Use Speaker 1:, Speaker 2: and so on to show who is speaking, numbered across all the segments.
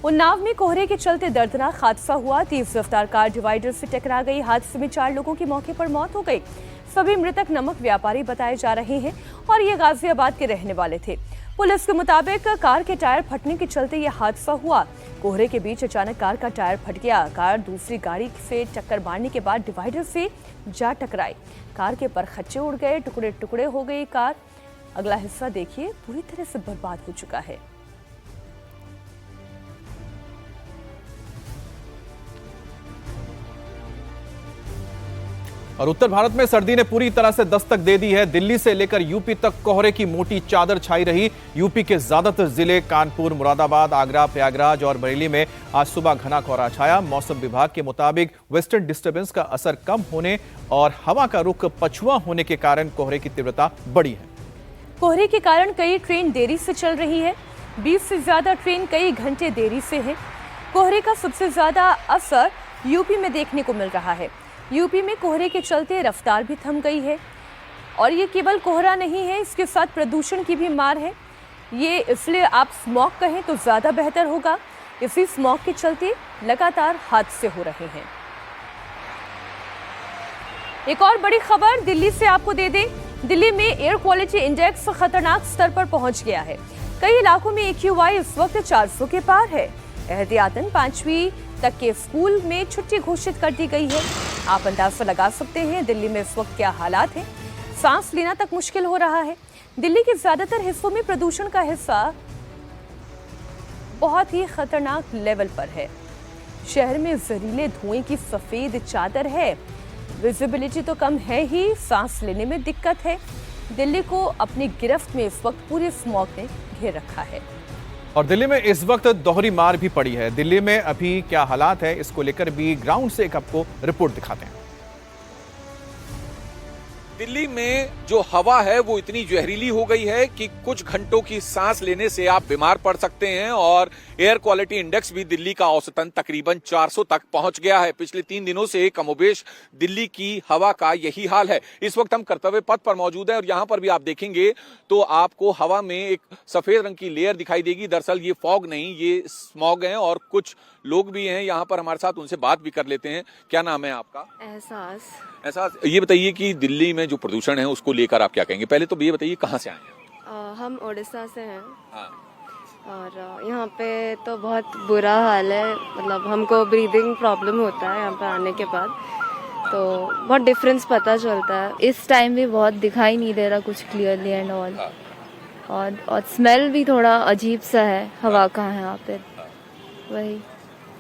Speaker 1: उन्नाव में कोहरे के चलते दर्दनाक हादसा हुआ। तेज रफ्तार कार डिवाइडर से टकरा गई। हादसे में 4 लोगों की मौके पर मौत हो गई। सभी मृतक नमक व्यापारी बताए जा रहे हैं और ये गाजियाबाद के रहने वाले थे। पुलिस के मुताबिक कार के टायर फटने के चलते यह हादसा हुआ। कोहरे के बीच अचानक कार का टायर फट गया। कार दूसरी गाड़ी से टक्कर मारने के बाद डिवाइडर से जा टकराई। कार के परखच्चे उड़ गए, टुकड़े टुकड़े हो गई कार। अगला हिस्सा देखिए, पूरी तरह से बर्बाद हो चुका है।
Speaker 2: और उत्तर भारत में सर्दी ने पूरी तरह से दस्तक दे दी है। दिल्ली से लेकर यूपी तक कोहरे की मोटी चादर छाई रही। यूपी के ज्यादातर जिले कानपुर, मुरादाबाद, आगरा, प्रयागराज और बरेली में आज सुबह घना कोहरा छाया। मौसम विभाग के मुताबिक वेस्टर्न डिस्टर्बेंस का असर कम होने और हवा का रुख पछुआ होने के कारण कोहरे की तीव्रता बढ़ी है।
Speaker 1: कोहरे के कारण कई ट्रेन देरी से चल रही है। 20 से ज्यादा ट्रेन कई घंटे देरी से है। कोहरे का सबसे ज्यादा असर यूपी में देखने को मिल रहा है। यूपी में कोहरे के चलते रफ्तार भी थम गई है और ये केवल कोहरा नहीं है, इसके साथ प्रदूषण की भी मार है। ये इसलिए आप स्मॉग कहें तो ज्यादा बेहतर होगा। इसी स्मॉग के चलते लगातार हादसे हो रहे हैं। एक और बड़ी खबर दिल्ली से आपको दे दें। दिल्ली में एयर क्वालिटी इंडेक्स खतरनाक स्तर पर पहुंच गया है। कई इलाकों में AQI इस वक्त 400 के पार है। एहतियातन 5वीं तक के स्कूल में छुट्टी घोषित कर दी गई है। आप अंदाजा लगा सकते हैं दिल्ली में इस वक्त क्या हालात हैं। सांस लेना तक मुश्किल हो रहा है। दिल्ली के ज्यादातर हिस्सों में प्रदूषण का हिस्सा बहुत ही खतरनाक लेवल पर है। शहर में जहरीले धुएं की सफेद चादर है। विजिबिलिटी तो कम है ही, सांस लेने में दिक्कत है। दिल्ली को अपनी गिरफ्त में इस वक्त पूरे स्मॉग ने घेर रखा है।
Speaker 2: और दिल्ली में इस वक्त दोहरी मार भी पड़ी है। दिल्ली में अभी क्या हालात है, इसको लेकर भी ग्राउंड से एक आपको रिपोर्ट दिखाते हैं।
Speaker 3: दिल्ली में जो हवा है वो इतनी जहरीली हो गई है कि कुछ घंटों की सांस लेने से आप बीमार पड़ सकते हैं। और एयर क्वालिटी इंडेक्स भी दिल्ली का औसतन तकरीबन 400 तक पहुंच गया है। पिछले 3 दिनों से कमोबेश दिल्ली की हवा का यही हाल है। इस वक्त हम कर्तव्य पथ पर मौजूद हैं और यहां पर भी आप देखेंगे तो आपको हवा में एक सफेद रंग की लेयर दिखाई देगी। दरअसल ये फॉग नहीं, ये स्मॉग है। और कुछ लोग भी हैं यहाँ पर हमारे साथ, उनसे बात भी कर लेते हैं। क्या नाम है आपका? एहसास। ये बताइए कि दिल्ली में जो प्रदूषण है उसको लेकर आप क्या कहेंगे? पहले तो ये बताइए कहाँ से आए हैं?
Speaker 4: हम उड़ीसा से हैं।
Speaker 3: हाँ।
Speaker 4: और यहाँ पे तो बहुत बुरा हाल है। मतलब हमको ब्रीदिंग प्रॉब्लम होता है यहाँ पे आने के बाद, तो बहुत डिफरेंस पता चलता है। इस टाइम भी बहुत दिखाई नहीं दे रहा कुछ क्लियरली एंड ऑल। और स्मेल भी थोड़ा अजीब सा है हवा का है यहाँ पे। वही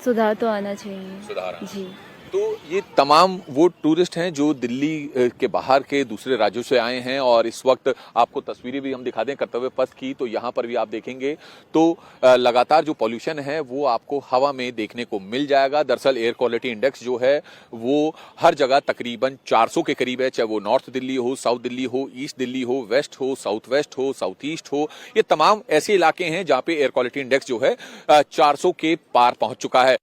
Speaker 4: सुधार तो आना चाहिए। जी।
Speaker 3: तो ये तमाम वो टूरिस्ट हैं जो दिल्ली के बाहर के दूसरे राज्यों से आए हैं। और इस वक्त आपको तस्वीरें भी हम दिखा दें कर्तव्य पथ की, तो यहाँ पर भी आप देखेंगे तो लगातार जो पॉल्यूशन है वो आपको हवा में देखने को मिल जाएगा। दरअसल एयर क्वालिटी इंडेक्स जो है वो हर जगह तकरीबन 400 के करीब है, चाहे वो नॉर्थ दिल्ली हो, साउथ दिल्ली हो, ईस्ट दिल्ली हो, वेस्ट हो, साउथ वेस्ट हो, साउथ ईस्ट हो। ये तमाम ऐसे इलाके हैं जहाँ पे एयर क्वालिटी इंडेक्स जो है 400 के पार पहुंच चुका है।